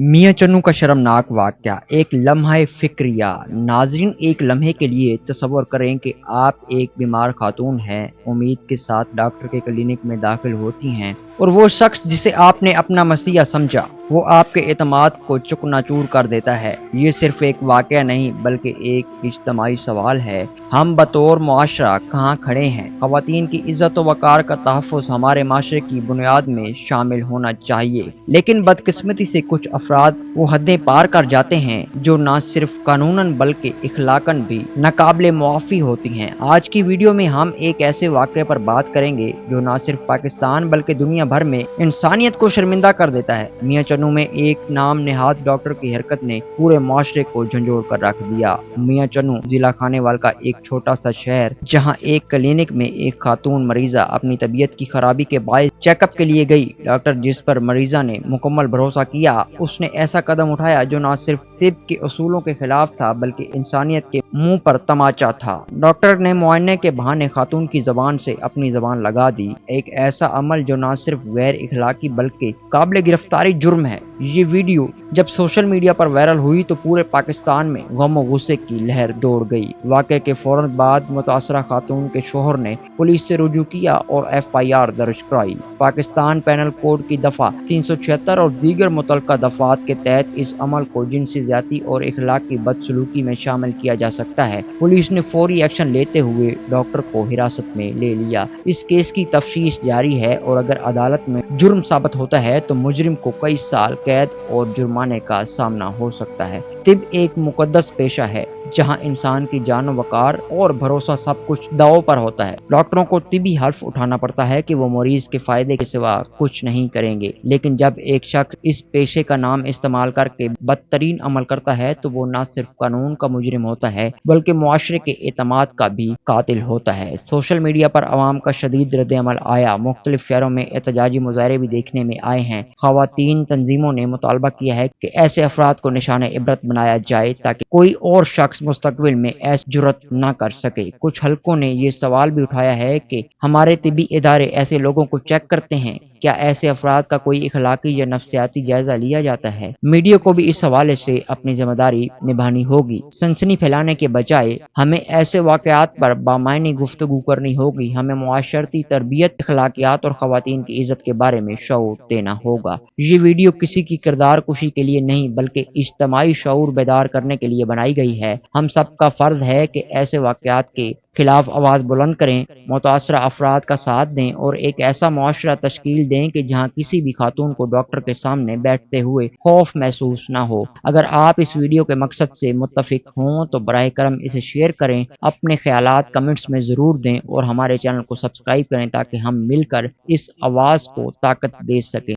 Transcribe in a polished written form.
मियां चन्नू का शर्मनाक वाकया, एक लम्हा फिक्रिया। नाजरीन, एक लम्हे के लिए तसव्वुर करें कि आप एक बीमार खातून हैं, उम्मीद के साथ डॉक्टर के क्लिनिक में दाखिल होती हैं और वो शख्स जिसे आपने अपना मसीहा समझा वो आपके एतमाद को चकनाचूर कर देता है। ये सिर्फ एक वाकया नहीं बल्कि एक इज्तमाही सवाल है, हम बतौर मुआशरा कहाँ खड़े हैं। ख़वातीन की इज्जत व वक़ार का तहफ़्फ़ुज़ हमारे माशरे की बुनियाद में शामिल होना चाहिए, लेकिन बदकिस्मती से कुछ अफराद वो हदें पार कर जाते हैं जो न सिर्फ कानूनन बल्कि इखलाकन भी नाकाबिले मुआफ़ी होती हैं। आज की वीडियो में हम एक ऐसे वाक़ये पर बात करेंगे जो न सिर्फ पाकिस्तान बल्कि दुनिया भर में इंसानियत को शर्मिंदा कर देता है। मियां चन्नू में एक नाम नेहाद डॉक्टर की हरकत ने पूरे माशरे को झंझोड़ कर रख दिया। मियां चन्नू जिला खानेवाल का एक छोटा सा शहर, जहां एक क्लिनिक में एक खातून मरीजा अपनी तबीयत की खराबी के बायस चेकअप के लिए गई। डॉक्टर जिस पर मरीजा ने मुकम्मल भरोसा किया, उसने ऐसा कदम उठाया जो न सिर्फ तिब के उसूलों के खिलाफ था बल्कि इंसानियत के मुंह पर तमाचा था। डॉक्टर ने मुआयने के बहाने खातून की जबान से अपनी जबान लगा दी, एक ऐसा अमल जो न सिर्फ गैर इखलाकी बल्कि काबिल गिरफ्तारी जुर्म है। ये वीडियो जब सोशल मीडिया पर वायरल हुई तो पूरे पाकिस्तान में गम और गुस्से की लहर दौड़ गई। वाक़े के फौरन बाद मुतासरा खातून के शोहर ने पुलिस से रुजू किया और FIR दर्ज कराई। पाकिस्तान पैनल कोड की दफ़ा 376 और दीगर मुतल्लका दफ़ात के तहत इस अमल को जिनसी ज़्यादती और इखलाक की बदसलूकी में शामिल किया जा सकता है। पुलिस ने फौरी एक्शन लेते हुए डॉक्टर को हिरासत में ले लिया। इस केस की तफ्तीश जारी है और अगर अदालत में जुर्म साबित होता है तो मुजरिम को कई साल कैद और जुर्माने का सामना हो सकता है। तिब एक मुकद्दस पेशा है जहां इंसान की जान वकार और भरोसा सब कुछ दांव पर होता है। डॉक्टरों को तिबी हल्फ उठाना पड़ता है कि वो मरीज के फायदे के सिवा कुछ नहीं करेंगे, लेकिन जब एक शख्स इस पेशे का नाम इस्तेमाल करके बदतरीन अमल करता है तो वो न सिर्फ कानून का मुजरिम होता है बल्कि मुआशरे के एतमाद का भी कातिल होता है। सोशल मीडिया पर अवाम का शदीद रद्द अमल आया, मुख्तलिफ शहरों में एहतजाजी मुजाहरे भी देखने में आए हैं। ख़वातीन तंजीमों ने मुतालबा किया है कि ऐसे अफराद को निशाने इबरत बनाया जाए ताकि कोई और शख्स मुस्तकबिल में ऐसी जुर्रत न कर सके। कुछ हलकों ने ये सवाल भी उठाया है कि हमारे तिबी इदारे ऐसे लोगों को चेक करते हैं, क्या ऐसे अफराद का कोई इखलाकी या नफ्सियाती जायजा लिया जाता है। मीडिया को भी इस हवाले से अपनी जिम्मेदारी निभानी होगी। सनसनी फैलाने के बजाय हमें ऐसे वाकयात पर बामायनी गुफ्तगू करनी होगी। हमें मुआशरती तरबियत, अखलाकियात और ख़वातीन की इज्जत के बारे में शऊर देना होगा। ये वीडियो किसी की किरदार कुशी के लिए नहीं बल्कि इज्तमाई शऊर बेदार करने के लिए बनाई गई है। हम सब का फर्ज है कि ऐसे वाकयात के खिलाफ आवाज़ बुलंद करें, मुतासरा अफराद का साथ दें और एक ऐसा मुआशरा तश्कील दें कि जहां किसी भी खातून को डॉक्टर के सामने बैठते हुए खौफ महसूस न हो। अगर आप इस वीडियो के मकसद से मुत्तफिक हों तो बराह करम इसे शेयर करें, अपने ख्यालात कमेंट्स में ज़रूर दें और हमारे चैनल को सब्सक्राइब करें ताकि हम मिलकर इस आवाज़ को ताकत दे सकें।